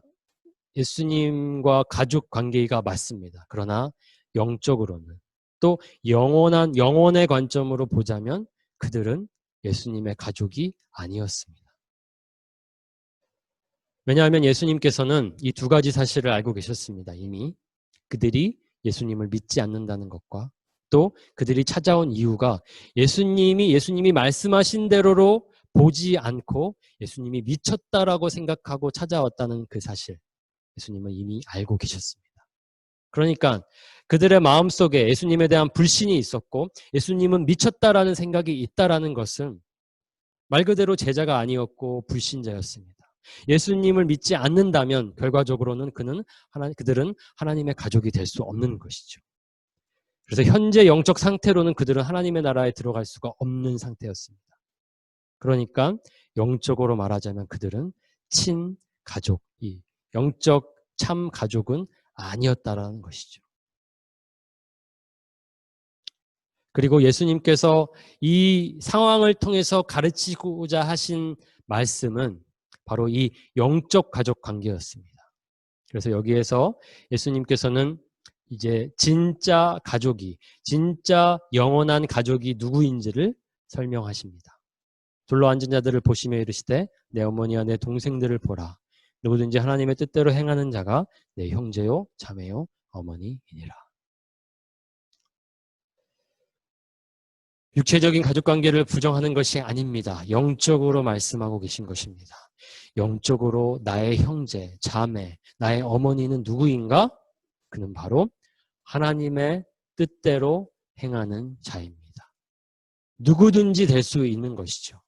예수님과 가족 관계가 맞습니다. 그러나 영적으로는 또 영혼의 관점으로 보자면 그들은 예수님의 가족이 아니었습니다. 왜냐하면 예수님께서는 이 두 가지 사실을 알고 계셨습니다. 이미 그들이 예수님을 믿지 않는다는 것과 또 그들이 찾아온 이유가 예수님이 말씀하신 대로로 보지 않고 예수님이 미쳤다라고 생각하고 찾아왔다는 그 사실, 예수님은 이미 알고 계셨습니다. 그러니까 그들의 마음속에 예수님에 대한 불신이 있었고 예수님은 미쳤다라는 생각이 있다라는 것은 말 그대로 제자가 아니었고 불신자였습니다. 예수님을 믿지 않는다면 결과적으로는 그들은 하나님의 가족이 될 수 없는 것이죠. 그래서 현재 영적 상태로는 그들은 하나님의 나라에 들어갈 수가 없는 상태였습니다. 그러니까 영적으로 말하자면 그들은 친가족이 영적 참 가족은 아니었다라는 것이죠. 그리고 예수님께서 이 상황을 통해서 가르치고자 하신 말씀은 바로 이 영적 가족 관계였습니다. 그래서 여기에서 예수님께서는 이제 진짜 영원한 가족이 누구인지를 설명하십니다. 둘러앉은 자들을 보시며 이르시되 내 어머니와 내 동생들을 보라. 누구든지 하나님의 뜻대로 행하는 자가 내 형제요 자매요 어머니이니라. 육체적인 가족관계를 부정하는 것이 아닙니다. 영적으로 말씀하고 계신 것입니다. 영적으로 나의 형제, 자매, 나의 어머니는 누구인가? 그는 바로 하나님의 뜻대로 행하는 자입니다. 누구든지 될 수 있는 것이죠.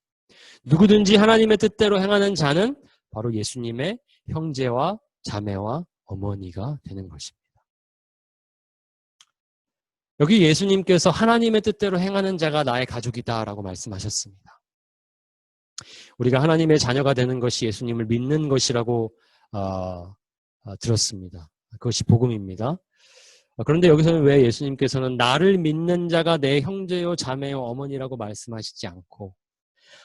누구든지 하나님의 뜻대로 행하는 자는 바로 예수님의 형제와 자매와 어머니가 되는 것입니다. 여기 예수님께서 하나님의 뜻대로 행하는 자가 나의 가족이다라고 말씀하셨습니다. 우리가 하나님의 자녀가 되는 것이 예수님을 믿는 것이라고 들었습니다. 그것이 복음입니다. 그런데 여기서는 왜 예수님께서는 나를 믿는 자가 내 형제요 자매요 어머니라고 말씀하시지 않고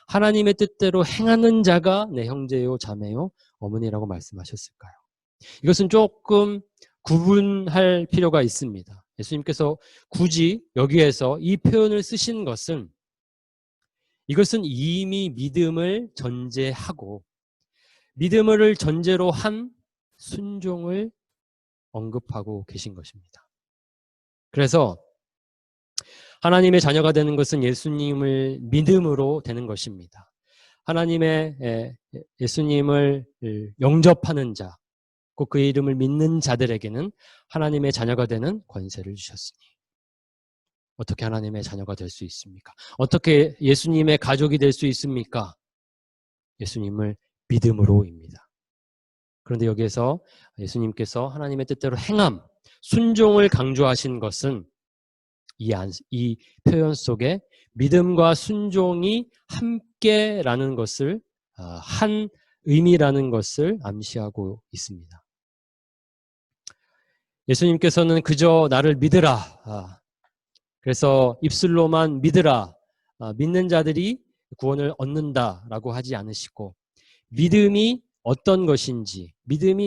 하나님의 뜻대로 행하는 자가 내 형제요 자매요 어머니라고 말씀하셨을까요? 이것은 조금 구분할 필요가 있습니다. 예수님께서 굳이 여기에서 이 표현을 쓰신 것은 이것은 이미 믿음을 전제하고 믿음을 전제로 한 순종을 언급하고 계신 것입니다. 그래서 하나님의 자녀가 되는 것은 예수님을 믿음으로 되는 것입니다. 예수님을 영접하는 자, 곧 그의 이름을 믿는 자들에게는 하나님의 자녀가 되는 권세를 주셨으니 어떻게 하나님의 자녀가 될 수 있습니까? 어떻게 예수님의 가족이 될 수 있습니까? 예수님을 믿음으로입니다. 그런데 여기에서 예수님께서 하나님의 뜻대로 행함, 순종을 강조하신 것은 이 표현 속에 믿음과 순종이 함께라는 것을 한 의미라는 것을 암시하고 있습니다. 예수님께서는 그저 나를 믿으라. 그래서 입술로만 믿으라. 믿는 자들이 구원을 얻는다라고 하지 않으시고 믿음이 어떤 것인지,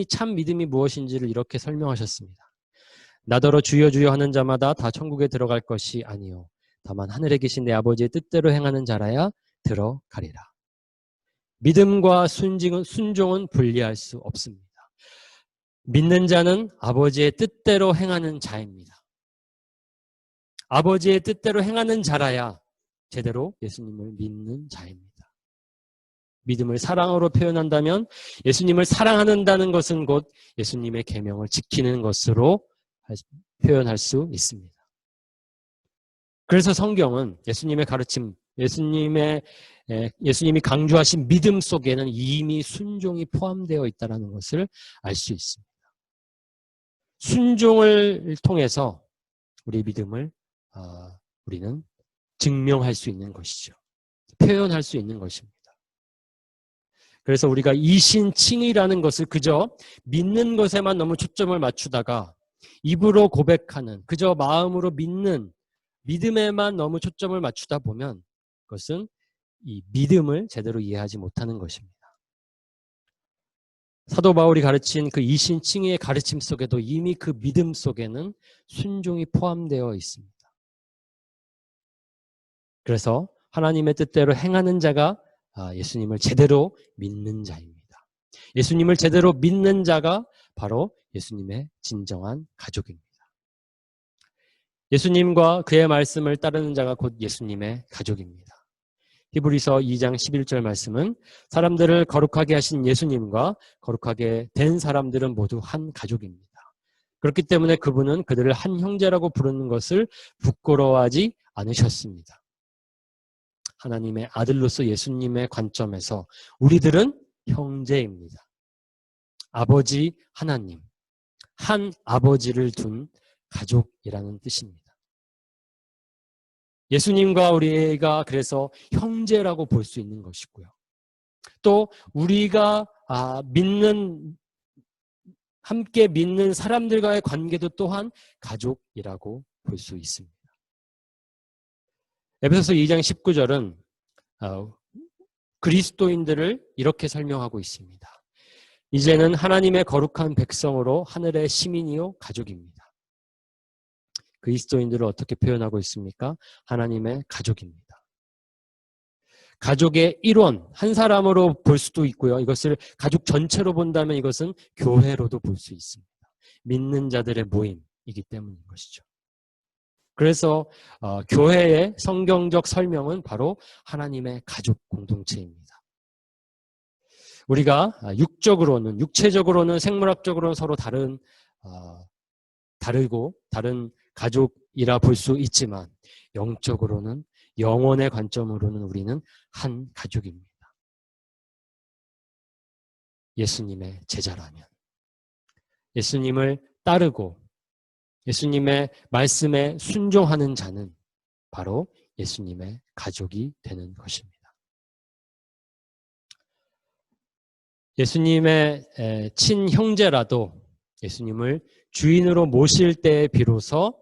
참 믿음이 무엇인지를 이렇게 설명하셨습니다. 나더러 주여 주여 하는 자마다 다 천국에 들어갈 것이 아니요 다만 하늘에 계신 내 아버지의 뜻대로 행하는 자라야 들어가리라. 믿음과 순종은 분리할 수 없습니다. 믿는 자는 아버지의 뜻대로 행하는 자입니다. 아버지의 뜻대로 행하는 자라야 제대로 예수님을 믿는 자입니다. 믿음을 사랑으로 표현한다면 예수님을 사랑한다는 것은 곧 예수님의 계명을 지키는 것으로 표현할 수 있습니다. 그래서 성경은 예수님의 가르침, 예수님이 강조하신 믿음 속에는 이미 순종이 포함되어 있다는 것을 알 수 있습니다. 순종을 통해서 우리 믿음을 우리는 증명할 수 있는 것이죠. 표현할 수 있는 것입니다. 그래서 우리가 이신칭의라는 것을 그저 믿는 것에만 너무 초점을 맞추다가 입으로 고백하는, 그저 마음으로 믿는 믿음에만 너무 초점을 맞추다 보면 그것은 이 믿음을 제대로 이해하지 못하는 것입니다. 사도 바울이 가르친 그 이신칭의의 가르침 속에도 이미 그 믿음 속에는 순종이 포함되어 있습니다. 그래서 하나님의 뜻대로 행하는 자가 예수님을 제대로 믿는 자입니다. 예수님을 제대로 믿는 자가 바로 예수님의 진정한 가족입니다. 예수님과 그의 말씀을 따르는 자가 곧 예수님의 가족입니다. 히브리서 2장 11절 말씀은 사람들을 거룩하게 하신 예수님과 거룩하게 된 사람들은 모두 한 가족입니다. 그렇기 때문에 그분은 그들을 한 형제라고 부르는 것을 부끄러워하지 않으셨습니다. 하나님의 아들로서 예수님의 관점에서 우리들은 형제입니다. 아버지 하나님, 한 아버지를 둔 가족이라는 뜻입니다. 예수님과 우리가 그래서 형제라고 볼 수 있는 것이고요. 또 우리가 함께 믿는 사람들과의 관계도 또한 가족이라고 볼 수 있습니다. 에베소서 2장 19절은 그리스도인들을 이렇게 설명하고 있습니다. 이제는 하나님의 거룩한 백성으로 하늘의 시민이요 가족입니다. 그리스도인들을 어떻게 표현하고 있습니까? 하나님의 가족입니다. 가족의 일원, 한 사람으로 볼 수도 있고요. 이것을 가족 전체로 본다면 이것은 교회로도 볼 수 있습니다. 믿는 자들의 모임이기 때문인 것이죠. 그래서 교회의 성경적 설명은 바로 하나님의 가족 공동체입니다. 우리가 육체적으로는 생물학적으로는 서로 다르고 다른 가족이라 볼 수 있지만 영적으로는 영혼의 관점으로는 우리는 한 가족입니다. 예수님의 제자라면 예수님을 따르고 예수님의 말씀에 순종하는 자는 바로 예수님의 가족이 되는 것입니다. 예수님의 친형제라도 예수님을 주인으로 모실 때 비로소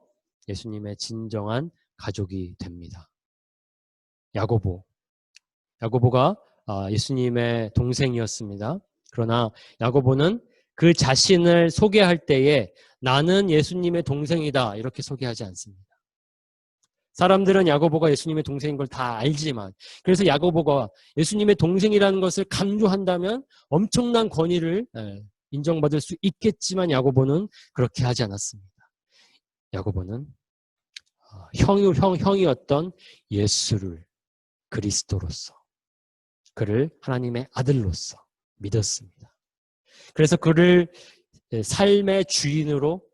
예수님의 진정한 가족이 됩니다. 야고보가 예수님의 동생이었습니다. 그러나 야고보는 그 자신을 소개할 때에 나는 예수님의 동생이다 이렇게 소개하지 않습니다. 사람들은 야고보가 예수님의 동생인 걸 다 알지만 그래서 야고보가 예수님의 동생이라는 것을 강조한다면 엄청난 권위를 인정받을 수 있겠지만 야고보는 그렇게 하지 않았습니다. 야고보는 형이었던 예수를 그리스도로서 그를 하나님의 아들로서 믿었습니다. 그래서 그를 삶의 주인으로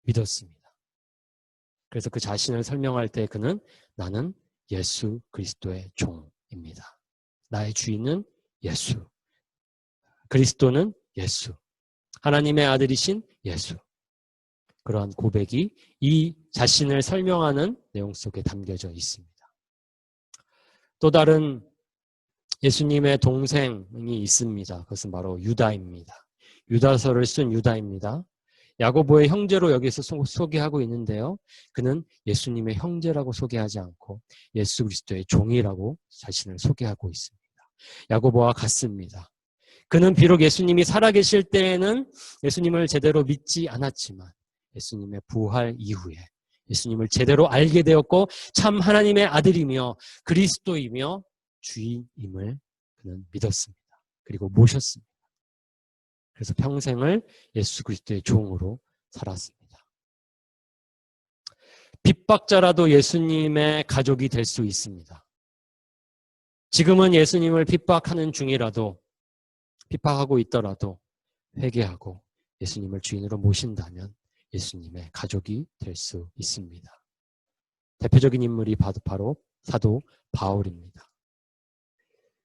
믿었습니다. 그래서 그 자신을 설명할 때 그는 나는 예수 그리스도의 종입니다. 나의 주인은 예수. 그리스도는 예수. 하나님의 아들이신 예수. 그러한 고백이 이 자신을 설명하는 내용 속에 담겨져 있습니다. 또 다른 예수님의 동생이 있습니다. 그것은 바로 유다입니다. 유다서를 쓴 유다입니다. 야고보의 형제로 여기서 소개하고 있는데요. 그는 예수님의 형제라고 소개하지 않고 예수 그리스도의 종이라고 자신을 소개하고 있습니다. 야고보와 같습니다. 그는 비록 예수님이 살아계실 때에는 예수님을 제대로 믿지 않았지만 예수님의 부활 이후에 예수님을 제대로 알게 되었고 참 하나님의 아들이며 그리스도이며 주인임을 그는 믿었습니다. 그리고 모셨습니다. 그래서 평생을 예수 그리스도의 종으로 살았습니다. 핍박자라도 예수님의 가족이 될 수 있습니다. 지금은 예수님을 핍박하는 중이라도 핍박하고 있더라도 회개하고 예수님을 주인으로 모신다면 예수님의 가족이 될 수 있습니다. 대표적인 인물이 바로 사도 바울입니다.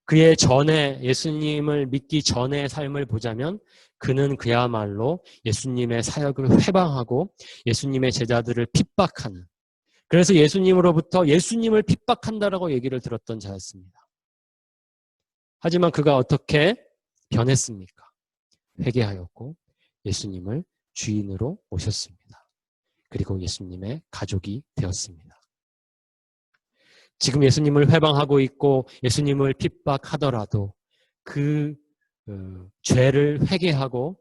그의 전에 예수님을 믿기 전의 삶을 보자면 그는 그야말로 예수님의 사역을 회방하고 예수님의 제자들을 핍박하는, 그래서 예수님으로부터 예수님을 핍박한다라고 얘기를 들었던 자였습니다. 하지만 그가 어떻게 변했습니까? 회개하였고 예수님을 주인으로 모셨습니다. 그리고 예수님의 가족이 되었습니다. 지금 예수님을 회방하고 있고 예수님을 핍박하더라도 그 죄를 회개하고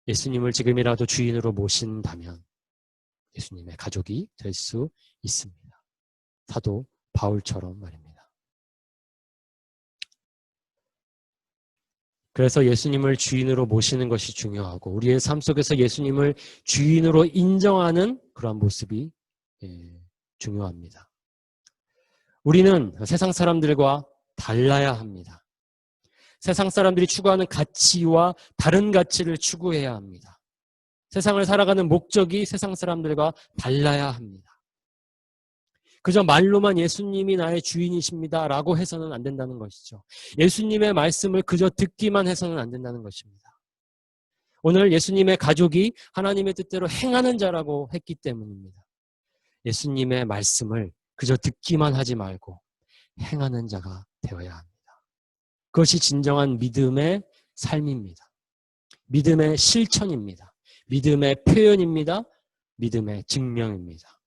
예수님을 지금이라도 주인으로 모신다면 예수님의 가족이 될 수 있습니다. 사도 바울처럼 말입니다. 그래서 예수님을 주인으로 모시는 것이 중요하고 우리의 삶 속에서 예수님을 주인으로 인정하는 그러한 모습이 중요합니다. 우리는 세상 사람들과 달라야 합니다. 세상 사람들이 추구하는 가치와 다른 가치를 추구해야 합니다. 세상을 살아가는 목적이 세상 사람들과 달라야 합니다. 그저 말로만 예수님이 나의 주인이십니다 라고 해서는 안 된다는 것이죠. 예수님의 말씀을 그저 듣기만 해서는 안 된다는 것입니다. 오늘 예수님의 가족이 하나님의 뜻대로 행하는 자라고 했기 때문입니다. 예수님의 말씀을 그저 듣기만 하지 말고 행하는 자가 되어야 합니다. 그것이 진정한 믿음의 삶입니다. 믿음의 실천입니다. 믿음의 표현입니다. 믿음의 증명입니다.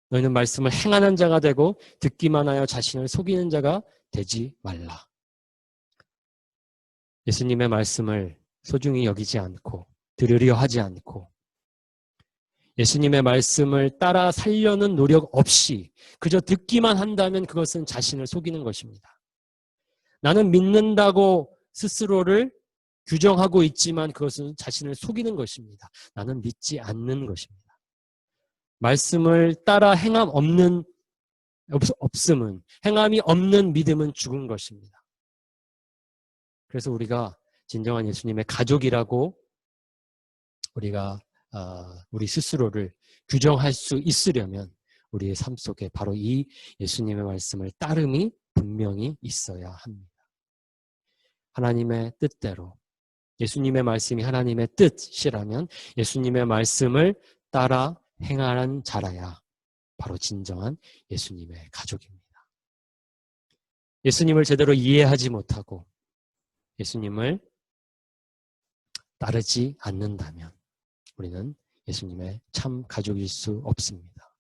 너희는 말씀을 행하는 자가 되고 듣기만 하여 자신을 속이는 자가 되지 말라. 예수님의 말씀을 소중히 여기지 않고 들으려 하지 않고 예수님의 말씀을 따라 살려는 노력 없이 그저 듣기만 한다면 그것은 자신을 속이는 것입니다. 나는 믿는다고 스스로를 규정하고 있지만 그것은 자신을 속이는 것입니다. 나는 믿지 않는 것입니다. 말씀을 따라 없음은, 행함이 없는 믿음은 죽은 것입니다. 그래서 우리가 진정한 예수님의 가족이라고 우리가 우리 스스로를 규정할 수 있으려면 우리의 삶 속에 바로 이 예수님의 말씀을 따름이 분명히 있어야 합니다. 하나님의 뜻대로 예수님의 말씀이 하나님의 뜻이라면 예수님의 말씀을 따라 행하는 자라야 바로 진정한 예수님의 가족입니다. 예수님을 제대로 이해하지 못하고 예수님을 따르지 않는다면 우리는 예수님의 참 가족일 수 없습니다.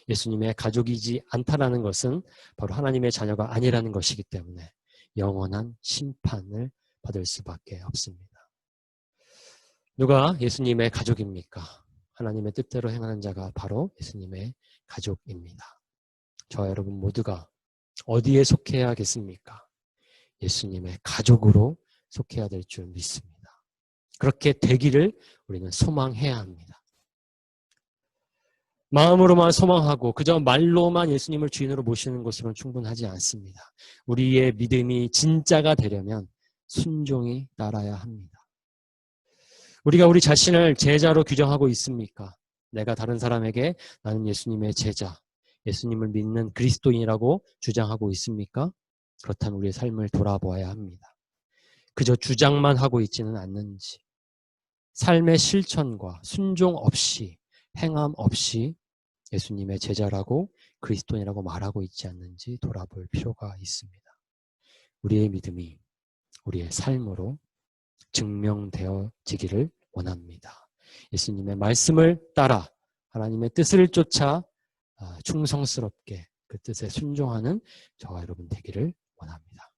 예수님의 가족이지 않다라는 것은 바로 하나님의 자녀가 아니라는 것이기 때문에 영원한 심판을 받을 수밖에 없습니다. 누가 예수님의 가족입니까? 하나님의 뜻대로 행하는 자가 바로 예수님의 가족입니다. 저와 여러분 모두가 어디에 속해야겠습니까? 예수님의 가족으로 속해야 될 줄 믿습니다. 그렇게 되기를 우리는 소망해야 합니다. 마음으로만 소망하고 그저 말로만 예수님을 주인으로 모시는 것으로는 충분하지 않습니다. 우리의 믿음이 진짜가 되려면 순종이 따라야 합니다. 우리가 우리 자신을 제자로 규정하고 있습니까? 내가 다른 사람에게 나는 예수님의 제자, 예수님을 믿는 그리스도인이라고 주장하고 있습니까? 그렇다면 우리의 삶을 돌아보아야 합니다. 그저 주장만 하고 있지는 않는지, 삶의 실천과 순종 없이, 행함 없이 예수님의 제자라고 그리스도인이라고 말하고 있지 않는지 돌아볼 필요가 있습니다. 우리의 믿음이 우리의 삶으로 증명되어지기를 원합니다. 예수님의 말씀을 따라 하나님의 뜻을 쫓아 충성스럽게 그 뜻에 순종하는 저와 여러분 되기를 원합니다.